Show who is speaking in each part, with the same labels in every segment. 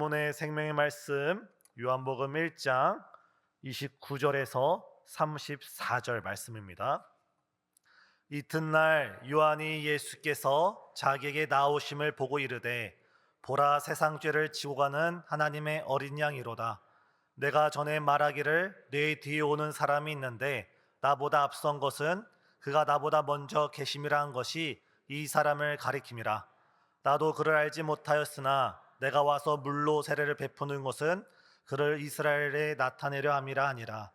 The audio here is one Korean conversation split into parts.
Speaker 1: 본문의 생명의 말씀 요한복음 1장 29절에서 34절 말씀입니다. 이튿날 요한이 예수께서 자기에게 나오심을 보고 이르되 보라, 세상 죄를 지고 가는 하나님의 어린 양이로다. 내가 전에 말하기를 내 뒤에 오는 사람이 있는데 나보다 앞선 것은 그가 나보다 먼저 계심이라 한 것이 이 사람을 가리킴이라. 나도 그를 알지 못하였으나 내가 와서 물로 세례를 베푸는 것은 그를 이스라엘에 나타내려 함이라 하니라.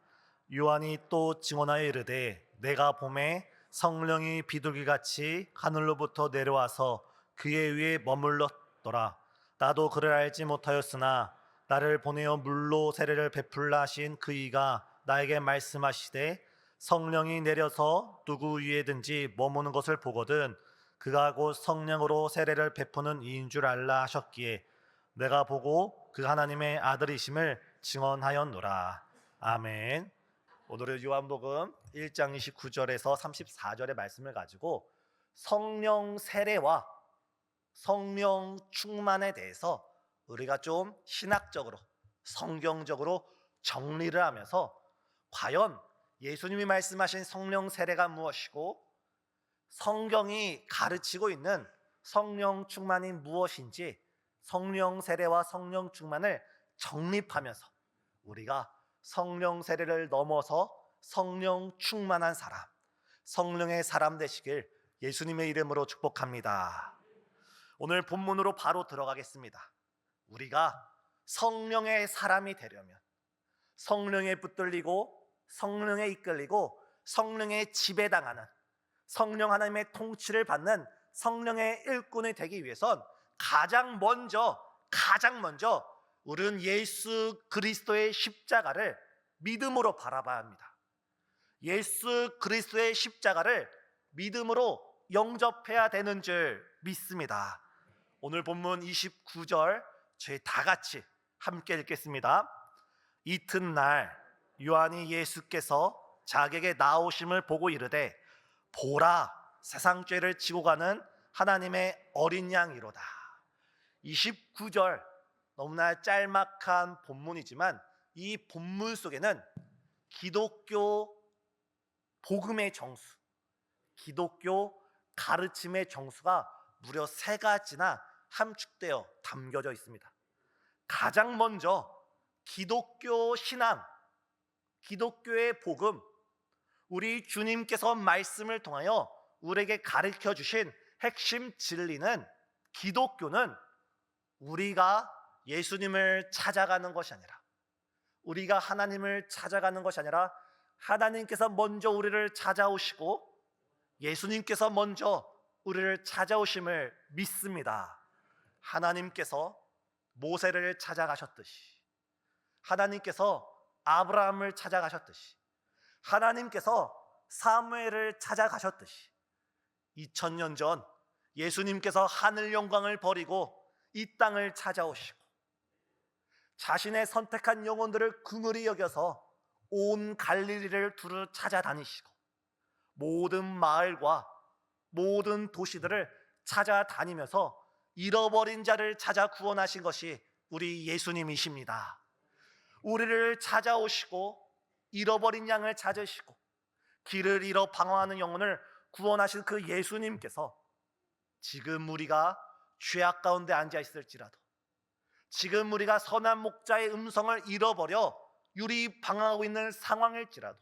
Speaker 1: 요한이 또 증언하여 이르되 내가 보매 성령이 비둘기같이 하늘로부터 내려와서 그의 위에 머물렀더라. 나도 그를 알지 못하였으나 나를 보내어 물로 세례를 베풀라 하신 그 이가 나에게 말씀하시되 성령이 내려서 누구 위에든지 머무는 것을 보거든 그가 곧 성령으로 세례를 베푸는 이인 줄 알라 하셨기에 내가 보고 그 하나님의 아들이심을 증언하였노라. 아멘. 오늘은 요한복음 1장 29절에서 34절의 말씀을 가지고 성령 세례와 성령 충만에 대해서 우리가 좀 신학적으로 성경적으로 정리를 하면서 과연 예수님이 말씀하신 성령 세례가 무엇이고 성경이 가르치고 있는 성령 충만이 무엇인지 성령 세례와 성령 충만을 정립하면서 우리가 성령 세례를 넘어서 성령 충만한 사람, 성령의 사람 되시길 예수님의 이름으로 축복합니다. 오늘 본문으로 바로 들어가겠습니다. 우리가 성령의 사람이 되려면 성령에 붙들리고 성령에 이끌리고 성령에 지배당하는 성령 하나님의 통치를 받는 성령의 일꾼이 되기 위해선 가장 먼저 우리는 예수 그리스도의 십자가를 믿음으로 바라봐야 합니다. 예수 그리스도의 십자가를 믿음으로 영접해야 되는 줄 믿습니다. 오늘 본문 29절 저희 다 같이 함께 읽겠습니다. 이튿날 요한이 예수께서 자기에게 나오심을 보고 이르되 보라, 세상 죄를 지고 가는 하나님의 어린 양이로다. 29절 너무나 짤막한 본문이지만 이 본문 속에는 기독교 복음의 정수, 기독교 가르침의 정수가 무려 3가지나 함축되어 담겨져 있습니다. 가장 먼저 기독교 신앙, 기독교의 복음, 우리 주님께서 말씀을 통하여 우리에게 가르쳐 주신 핵심 진리는 기독교는 우리가 예수님을 찾아가는 것이 아니라 우리가 하나님을 찾아가는 것이 아니라 하나님께서 먼저 우리를 찾아오시고 예수님께서 먼저 우리를 찾아오심을 믿습니다. 하나님께서 모세를 찾아가셨듯이 하나님께서 아브라함을 찾아가셨듯이 하나님께서 사무엘을 찾아가셨듯이 2000년 전 예수님께서 하늘 영광을 버리고 이 땅을 찾아오시고 자신의 선택한 영혼들을 긍휼히 여겨서 온 갈릴리를 두루 찾아다니시고 모든 마을과 모든 도시들을 찾아다니면서 잃어버린 자를 찾아 구원하신 것이 우리 예수님이십니다. 우리를 찾아오시고 잃어버린 양을 찾으시고 길을 잃어 방황하는 영혼을 구원하신 그 예수님께서 지금 우리가 죄악 가운데 앉아 있을지라도 지금 우리가 선한 목자의 음성을 잃어버려 유리 방황하고 있는 상황일지라도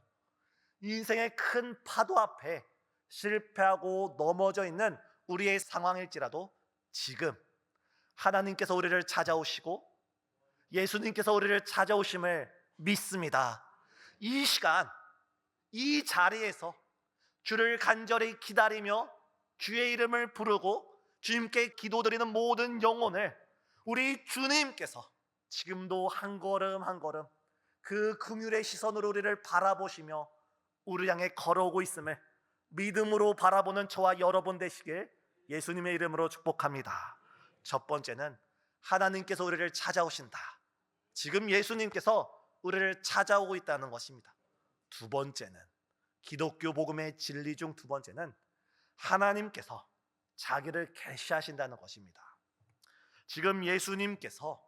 Speaker 1: 인생의 큰 파도 앞에 실패하고 넘어져 있는 우리의 상황일지라도 지금 하나님께서 우리를 찾아오시고 예수님께서 우리를 찾아오심을 믿습니다. 이 시간 이 자리에서 주를 간절히 기다리며 주의 이름을 부르고 주님께 기도드리는 모든 영혼을 우리 주님께서 지금도 한 걸음 한 걸음 그 긍휼의 시선으로 우리를 바라보시며 우리 향해 걸어오고 있음을 믿음으로 바라보는 저와 여러분 되시길 예수님의 이름으로 축복합니다. 첫 번째는 하나님께서 우리를 찾아오신다. 지금 예수님께서 우리를 찾아오고 있다는 것입니다. 두 번째는 기독교 복음의 진리 중 두 번째는 하나님께서 자기를 계시하신다는 것입니다. 지금 예수님께서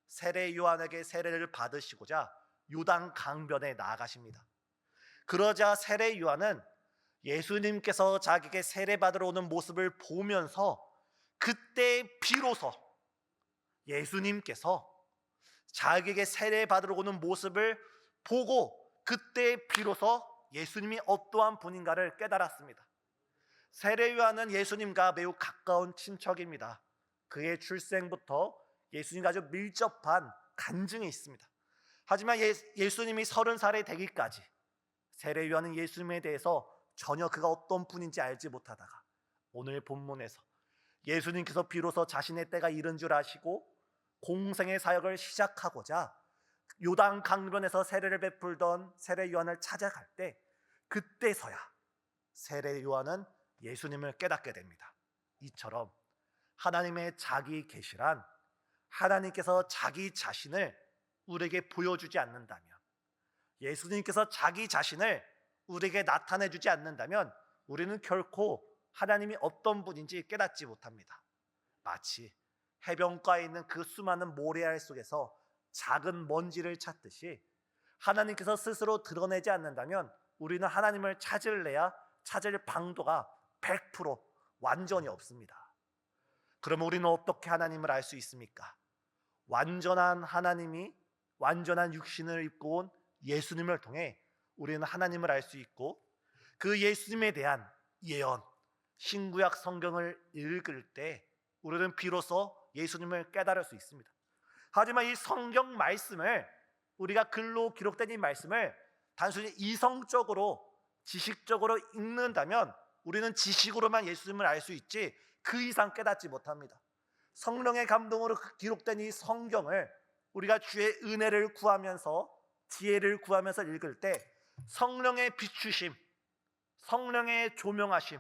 Speaker 1: 세례 요한에게 세례를 받으시고자 요단 강변에 나아가십니다. 그러자 세례 요한은 예수님께서 자기에게 세례 받으러 오는 모습을 보면서 그때 비로소 예수님께서 자기에게 세례 받으러 오는 모습을 보고 그때 비로소 예수님이 어떠한 분인가를 깨달았습니다. 세례 요한은 예수님과 매우 가까운 친척입니다. 그의 출생부터 예수님과 아주 밀접한 간증이 있습니다. 하지만 예수님이 30살이 되기까지 세례 요한은 예수님에 대해서 전혀 그가 어떤 분인지 알지 못하다가 오늘 본문에서 예수님께서 비로소 자신의 때가 이른 줄 아시고 공생의 사역을 시작하고자 요단 강변에서 세례를 베풀던 세례 요한을 찾아갈 때 그때서야 세례 요한은 예수님을 깨닫게 됩니다. 이처럼 하나님의 자기 계시란 하나님께서 자기 자신을 우리에게 보여주지 않는다면, 예수님께서 자기 자신을 우리에게 나타내 주지 않는다면 우리는 결코 하나님이 어떤 분인지 깨닫지 못합니다. 마치 해변가에 있는 그 수많은 모래알 속에서 작은 먼지를 찾듯이 하나님께서 스스로 드러내지 않는다면 우리는 하나님을 찾을래야 찾을 방도가 100% 완전히 없습니다. 그러면 우리는 어떻게 하나님을 알 수 있습니까? 완전한 하나님이 완전한 육신을 입고 온 예수님을 통해 우리는 하나님을 알 수 있고, 그 예수님에 대한 예언, 신구약 성경을 읽을 때 우리는 비로소 예수님을 깨달을 수 있습니다. 하지만 이 성경 말씀을, 우리가 글로 기록된 이 말씀을 단순히 이성적으로 지식적으로 읽는다면 우리는 지식으로만 예수님을 알 수 있지 그 이상 깨닫지 못합니다. 성령의 감동으로 기록된 이 성경을 우리가 주의 은혜를 구하면서 지혜를 구하면서 읽을 때 성령의 비추심, 성령의 조명하심,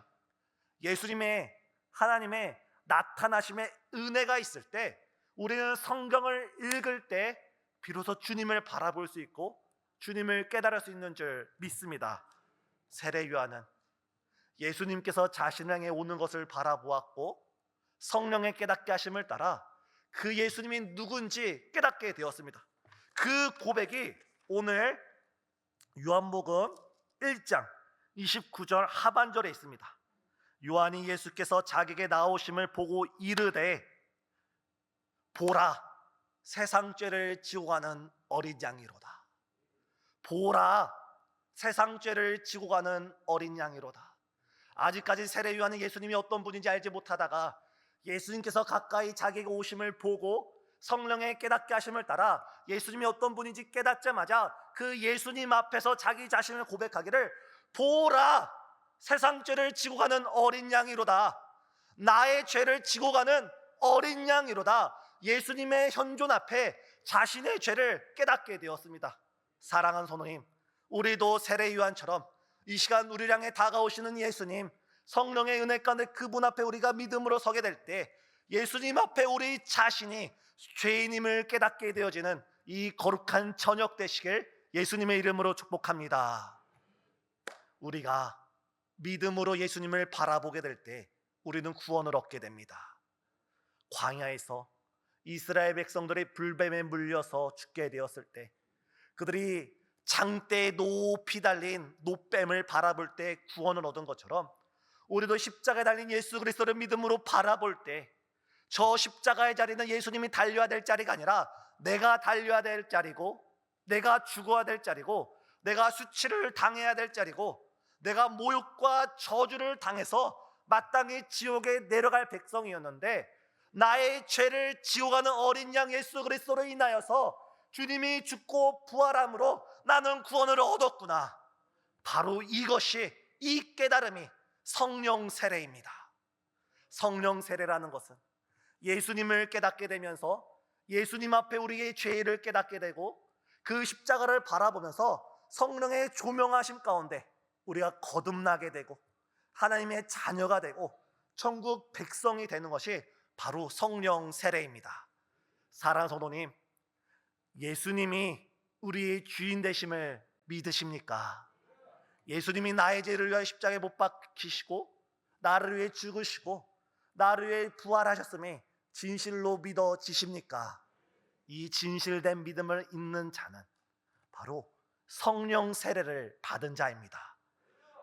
Speaker 1: 예수님의 하나님의 나타나심의 은혜가 있을 때 우리는 성경을 읽을 때 비로소 주님을 바라볼 수 있고 주님을 깨달을 수 있는 줄 믿습니다. 세례 요한은 예수님께서 자신을 향해 오는 것을 바라보았고 성령의 깨닫게 하심을 따라 그 예수님이 누군지 깨닫게 되었습니다. 그 고백이 오늘 요한복음 1장 29절 하반절에 있습니다. 요한이 예수께서 자기에게 나오심을 보고 이르되 보라 세상 죄를 지고 가는 어린 양이로다. 보라 세상 죄를 지고 가는 어린 양이로다. 아직까지 세례 요한은 예수님이 어떤 분인지 알지 못하다가 예수님께서 가까이 자기에게 오심을 보고 성령의 깨닫게 하심을 따라 예수님이 어떤 분인지 깨닫자마자 그 예수님 앞에서 자기 자신을 고백하기를 보라 세상 죄를 지고 가는 어린 양이로다. 나의 죄를 지고 가는 어린 양이로다. 예수님의 현존 앞에 자신의 죄를 깨닫게 되었습니다. 사랑하는 성도님, 우리도 세례 요한처럼 이 시간 우리를 향해 다가오시는 예수님, 성령의 은혜 가운데 그분 앞에 우리가 믿음으로 서게 될 때 예수님 앞에 우리 자신이 죄인임을 깨닫게 되어지는 이 거룩한 저녁 되시길 예수님의 이름으로 축복합니다. 우리가 믿음으로 예수님을 바라보게 될 때 우리는 구원을 얻게 됩니다. 광야에서 이스라엘 백성들이 불뱀에 물려서 죽게 되었을 때 그들이 장대에 높이 달린 노뱀을 바라볼 때 구원을 얻은 것처럼 우리도 십자가에 달린 예수 그리스도를 믿음으로 바라볼 때 저 십자가의 자리는 예수님이 달려야 될 자리가 아니라 내가 달려야 될 자리고, 내가 죽어야 될 자리고, 내가 수치를 당해야 될 자리고, 내가 모욕과 저주를 당해서 마땅히 지옥에 내려갈 백성이었는데 나의 죄를 지어가는 어린 양 예수 그리스도로 인하여서 주님이 죽고 부활함으로 나는 구원을 얻었구나. 바로 이것이, 이 깨달음이 성령 세례입니다. 성령 세례라는 것은 예수님을 깨닫게 되면서 예수님 앞에 우리의 죄를 깨닫게 되고 그 십자가를 바라보면서 성령의 조명하심 가운데 우리가 거듭나게 되고 하나님의 자녀가 되고 천국 백성이 되는 것이 바로 성령 세례입니다. 사랑하는 성도님, 예수님이 우리의 주인 되심을 믿으십니까? 예수님이 나의 죄를 위하여 십자가에 못 박히시고 나를 위해 죽으시고 나를 위해 부활하셨음이 진실로 믿어지십니까? 이 진실된 믿음을 있는 자는 바로 성령 세례를 받은 자입니다.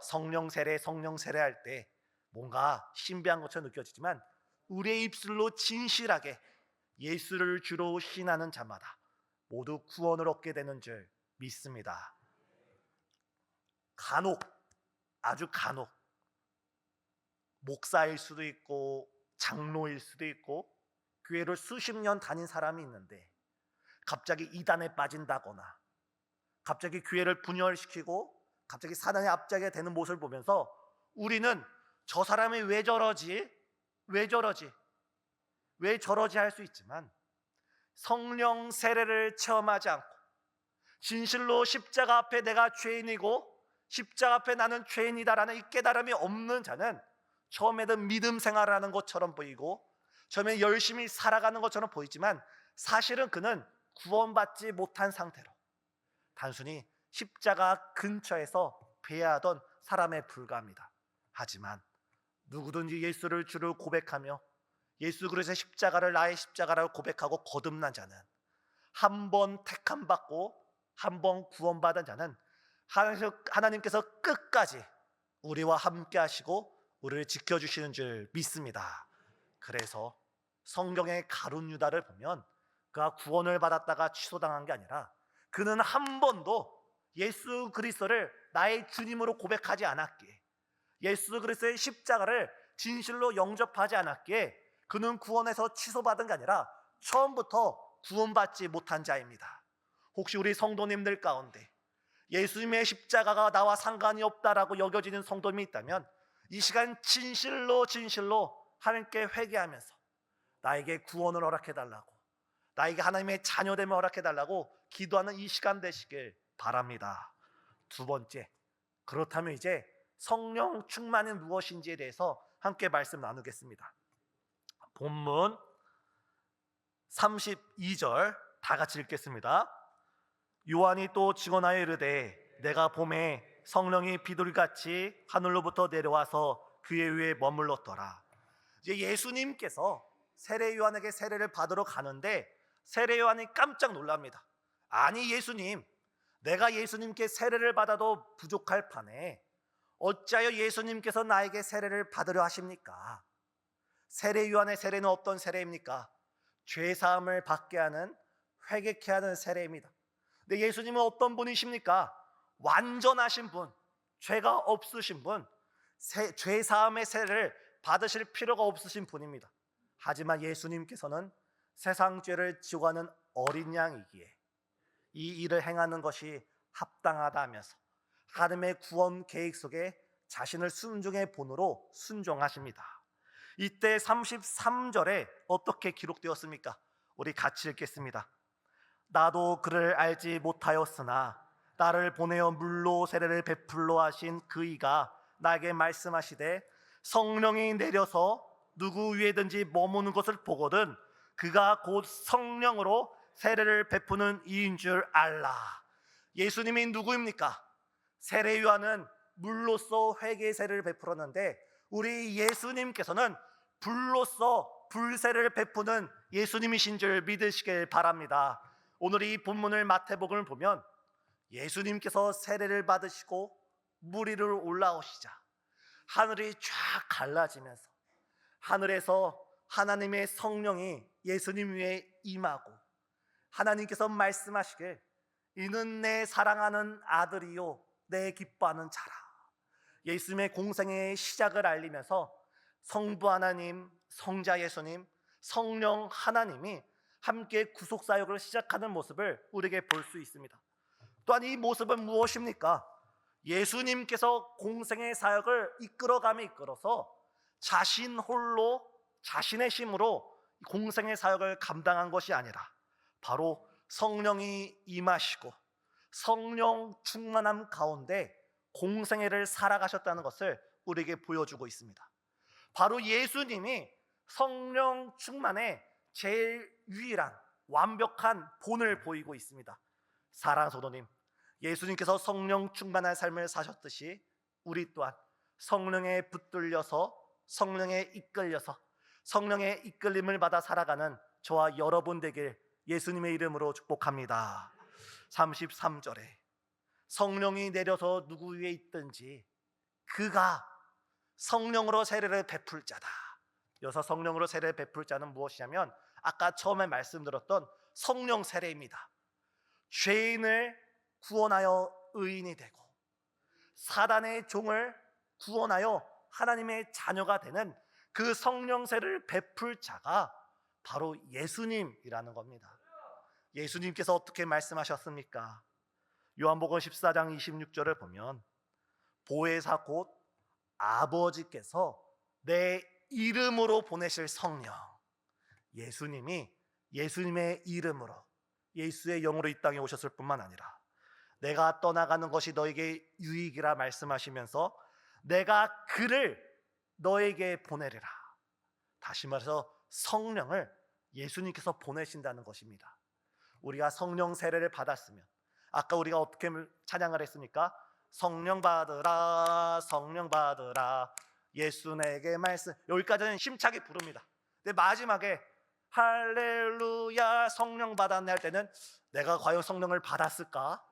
Speaker 1: 성령 세례할 때 뭔가 신비한 것처럼 느껴지지만 우리의 입술로 진실하게 예수를 주로 신하는 자마다 모두 구원을 얻게 되는 줄 믿습니다. 간혹, 아주 간혹 목사일 수도 있고 장로일 수도 있고 교회를 수십 년 다닌 사람이 있는데 갑자기 이단에 빠진다거나 갑자기 교회를 분열시키고 갑자기 사단의 앞자게 되는 모습을 보면서 우리는 저 사람이 왜 저러지 할 수 있지만 성령 세례를 체험하지 않고 진실로 십자가 앞에 내가 죄인이고 십자가 앞에 나는 죄인이다라는 이 깨달음이 없는 자는 처음에는 믿음 생활을 하는 것처럼 보이고 처음에 열심히 살아가는 것처럼 보이지만 사실은 그는 구원받지 못한 상태로 단순히 십자가 근처에서 배회하던 사람에 불과합니다. 하지만 누구든지 예수를 주로 고백하며 예수 그리스도의 십자가를 나의 십자가라고 고백하고 거듭난 자는 한 번 택함 받고 한 번 구원받은 자는 하나님께서 끝까지 우리와 함께 하시고 우리를 지켜주시는 줄 믿습니다. 그래서 성경의 가룟 유다를 보면 그가 구원을 받았다가 취소당한 게 아니라 그는 한 번도 예수 그리스도를 나의 주님으로 고백하지 않았기에 예수 그리스도의 십자가를 진실로 영접하지 않았기에 그는 구원에서 취소받은 게 아니라 처음부터 구원받지 못한 자입니다. 혹시 우리 성도님들 가운데 예수님의 십자가가 나와 상관이 없다라고 여겨지는 성도님이 있다면 이 시간 진실로 하나님께 회개하면서 나에게 구원을 허락해달라고 나에게 하나님의 자녀됨을 허락해달라고 기도하는 이 시간 되시길 바랍니다. 두 번째, 그렇다면 이제 성령 충만이 무엇인지에 대해서 함께 말씀 나누겠습니다. 본문 32절 다 같이 읽겠습니다. 요한이 또 증언하여 이르되 내가 봄에 성령이 비둘기같이 하늘로부터 내려와서 그의 위에 머물렀더라. 이제 예수님께서 세례 요한에게 세례를 받으러 가는데 세례 요한이 깜짝 놀랍니다. 아니 예수님, 내가 예수님께 세례를 받아도 부족할 판에 어찌하여 예수님께서 나에게 세례를 받으려 하십니까? 세례 요한의 세례는 어떤 세례입니까? 죄사함을 받게 하는, 회개케 하는 세례입니다. 근데 예수님은 어떤 분이십니까? 완전하신 분, 죄가 없으신 분, 죄사함의 세례를 받으실 필요가 없으신 분입니다. 하지만 예수님께서는 세상 죄를 지고 가는 어린 양이기에 이 일을 행하는 것이 합당하다 하면서 하나님의 구원 계획 속에 자신을 순종의 본으로 순종하십니다. 이때 33절에 어떻게 기록되었습니까? 우리 같이 읽겠습니다. 나도 그를 알지 못하였으나 나를 보내어 물로 세례를 베풀러 하신 그이가 나에게 말씀하시되 성령이 내려서 누구 위에든지 머무는 것을 보거든 그가 곧 성령으로 세례를 베푸는 이인 줄 알라. 예수님이 누구입니까? 세례 요한은 물로써 회개의 세례를 베풀었는데 우리 예수님께서는 불로써 불세례를 베푸는 예수님이신 줄 믿으시길 바랍니다. 오늘 이 본문을 마태복음을 보면 예수님께서 세례를 받으시고 물 위로 올라오시자 하늘이 쫙 갈라지면서 하늘에서 하나님의 성령이 예수님 위에 임하고 하나님께서 말씀하시길 이는 내 사랑하는 아들이요 내 기뻐하는 자라. 예수님의 공생의 시작을 알리면서 성부 하나님, 성자 예수님, 성령 하나님이 함께 구속사역을 시작하는 모습을 우리에게 볼 수 있습니다. 또한 이 모습은 무엇입니까? 예수님께서 공생의 사역을 이끌어서 자신 홀로 자신의 힘으로 공생의 사역을 감당한 것이 아니라 바로 성령이 임하시고 성령 충만함 가운데 공생애를 살아가셨다는 것을 우리에게 보여주고 있습니다. 바로 예수님이 성령 충만의 제일 유일한 완벽한 본을 보이고 있습니다. 사랑하는 성도님, 예수님께서 성령 충만한 삶을 사셨듯이 우리 또한 성령에 붙들려서 성령에 이끌려서 성령의 이끌림을 받아 살아가는 저와 여러분 되길 예수님의 이름으로 축복합니다. 33절에 성령이 내려서 누구 위에 있든지 그가 성령으로 세례를 베풀 자다. 여기서 성령으로 세례를 베풀 자는 무엇이냐면 아까 처음에 말씀드렸던 성령 세례입니다. 죄인을 구원하여 의인이 되고 사단의 종을 구원하여 하나님의 자녀가 되는 그 성령 세례를 베풀 자가 바로 예수님이라는 겁니다. 예수님께서 어떻게 말씀하셨습니까? 요한복음 14장 26절을 보면 보혜사 곧 아버지께서 내 이름으로 보내실 성령, 예수님이 예수님의 이름으로 예수의 영으로 이 땅에 오셨을 뿐만 아니라 내가 떠나가는 것이 너에게 유익이라 말씀하시면서 내가 그를 너에게 보내리라. 다시 말해서 성령을 예수님께서 보내신다는 것입니다. 우리가 성령 세례를 받았으면 아까 우리가 어떻게 찬양을 했습니까? 성령 받으라, 성령 받으라, 예수 내게 말씀. 여기까지는 힘차게 부릅니다. 근데 마지막에 할렐루야 성령 받았네 할 때는 내가 과연 성령을 받았을까?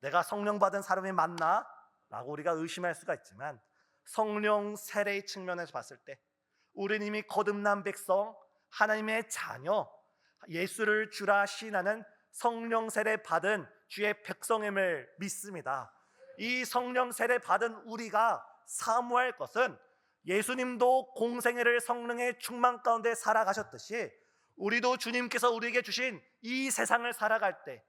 Speaker 1: 내가 성령 받은 사람이 맞나? 라고 우리가 의심할 수가 있지만 성령 세례의 측면에서 봤을 때 우리는 이미 거듭난 백성, 하나님의 자녀, 예수를 주라 시인하는 성령 세례 받은 주의 백성임을 믿습니다. 이 성령 세례 받은 우리가 사모할 것은 예수님도 공생애를 성령의 충만 가운데 살아가셨듯이 우리도 주님께서 우리에게 주신 이 세상을 살아갈 때,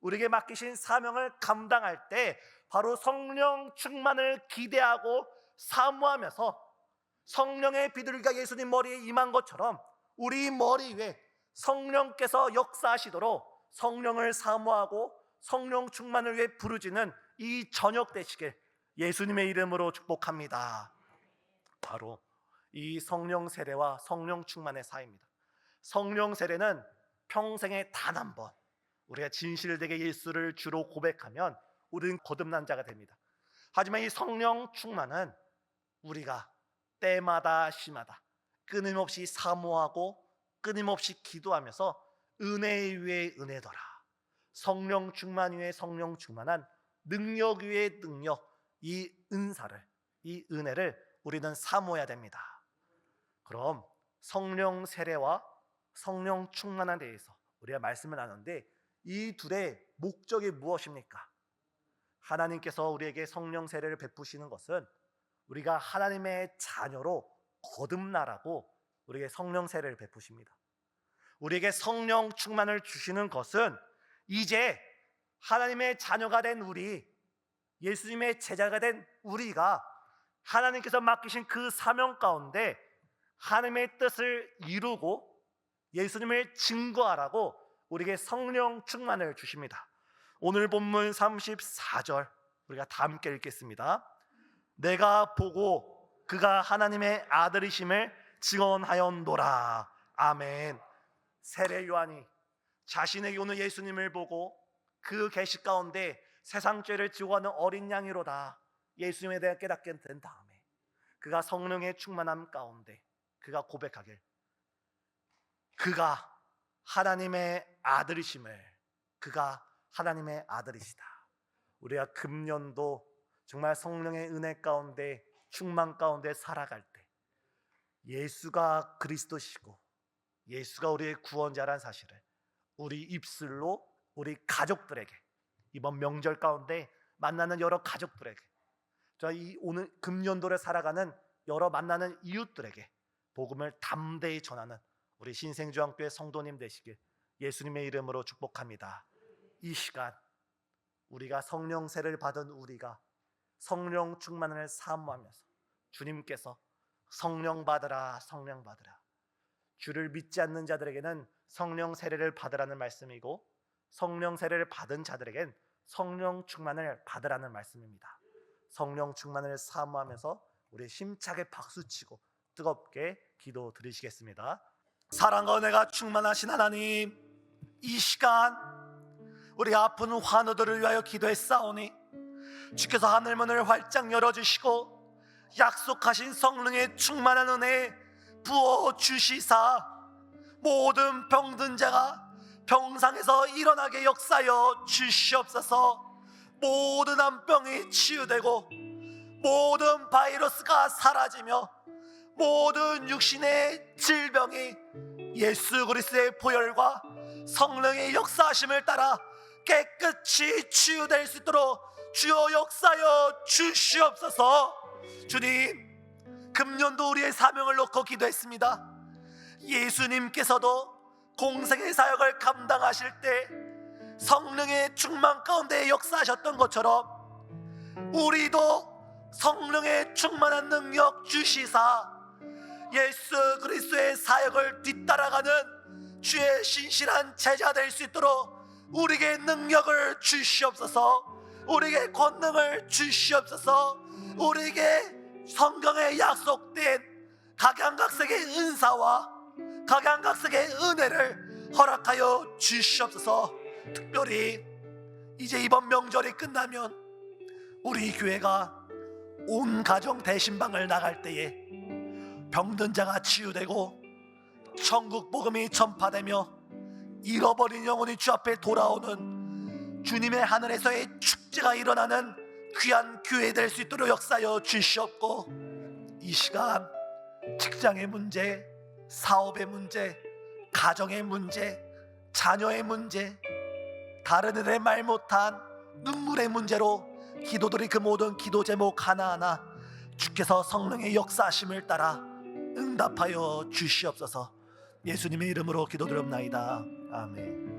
Speaker 1: 우리에게 맡기신 사명을 감당할 때 바로 성령 충만을 기대하고 사모하면서 성령의 비둘기가 예수님 머리에 임한 것처럼 우리 머리 위에 성령께서 역사하시도록 성령을 사모하고 성령 충만을 위해 부르짖는 이 저녁 되시길 예수님의 이름으로 축복합니다. 바로 이 성령 세례와 성령 충만의 사이입니다. 성령 세례는 평생에 단 한 번 우리가 진실되게 예수를 주로 고백하면 우리는 거듭난 자가 됩니다. 하지만 이 성령 충만은 우리가 때마다 시마다 끊임없이 사모하고 끊임없이 기도하면서 은혜 위에 은혜더라, 성령 충만 위에 성령 충만한 능력 위에 능력, 이 은사를, 이 은혜를 우리는 사모해야 됩니다. 그럼 성령 세례와 성령 충만에 대해서 우리가 말씀을 나눴는데 이 둘의 목적이 무엇입니까? 하나님께서 우리에게 성령 세례를 베푸시는 것은 우리가 하나님의 자녀로 거듭나라고 우리에게 성령 세례를 베푸십니다. 우리에게 성령 충만을 주시는 것은 이제 하나님의 자녀가 된 우리, 예수님의 제자가 된 우리가 하나님께서 맡기신 그 사명 가운데 하나님의 뜻을 이루고 예수님을 증거하라고 우리에게 성령 충만을 주십니다. 오늘 본문 34절 우리가 다 함께 읽겠습니다. 내가 보고 그가 하나님의 아들이심을 증언하였노라. 아멘. 세례 요한이 자신에게 오는 예수님을 보고 그 계시 가운데 세상 죄를 지고 가는 어린 양이로다 예수님에 대해 깨닫게 된 다음에 그가 성령의 충만함 가운데 그가 고백하길 그가 하나님의 아들이심을, 그가 하나님의 아들이시다. 우리가 금년도 정말 성령의 은혜 가운데 충만 가운데 살아갈 때 예수가 그리스도시고 예수가 우리의 구원자란 사실을 우리 입술로 우리 가족들에게, 이번 명절 가운데 만나는 여러 가족들에게, 이 오늘 금년도를 살아가는 여러 만나는 이웃들에게 복음을 담대히 전하는 우리 신생주안교회 성도님 되시길 예수님의 이름으로 축복합니다. 이 시간 우리가 성령 세례를 받은 우리가 성령 충만을 사모하면서 주님께서 성령 받으라, 성령 받으라, 주를 믿지 않는 자들에게는 성령 세례를 받으라는 말씀이고 성령 세례를 받은 자들에겐 성령 충만을 받으라는 말씀입니다. 성령 충만을 사모하면서 우리 힘차게 박수치고 뜨겁게 기도 드리시겠습니다. 사랑과 은혜가 충만하신 하나님, 이 시간 우리 아픈 환우들을 위하여 기도했사오니 주께서 하늘문을 활짝 열어주시고 약속하신 성령의 충만한 은혜 부어주시사 모든 병든 자가 병상에서 일어나게 역사하여 주시옵소서. 모든 암병이 치유되고 모든 바이러스가 사라지며 모든 육신의 질병이 예수 그리스도의 보혈과 성령의 역사하심을 따라 깨끗이 치유될 수 있도록 주여 역사하여 주시옵소서. 주님, 금년도 우리의 사명을 놓고 기도했습니다. 예수님께서도 공생의 사역을 감당하실 때 성령의 충만 가운데 역사하셨던 것처럼 우리도 성령의 충만한 능력 주시사 예수 그리스도의 사역을 뒤따라가는 주의 신실한 제자 될 수 있도록 우리에게 능력을 주시옵소서. 우리에게 권능을 주시옵소서. 우리에게 성경에 약속된 각양각색의 은사와 각양각색의 은혜를 허락하여 주시옵소서. 특별히 이제 이번 명절이 끝나면 우리 교회가 온 가정 대신방을 나갈 때에 병든 자가 치유되고 천국 복음이 전파되며 잃어버린 영혼이 주 앞에 돌아오는 주님의 하늘에서의 축제가 일어나는 귀한 교회 될 수 있도록 역사하여 주시옵고, 이 시간 직장의 문제, 사업의 문제, 가정의 문제, 자녀의 문제, 다른 이들의 말 못한 눈물의 문제로 기도들이 그 모든 기도 제목 하나하나 주께서 성령의 역사하심을 따라 응답하여 주시옵소서. 예수님의 이름으로 기도드립나이다. 아멘.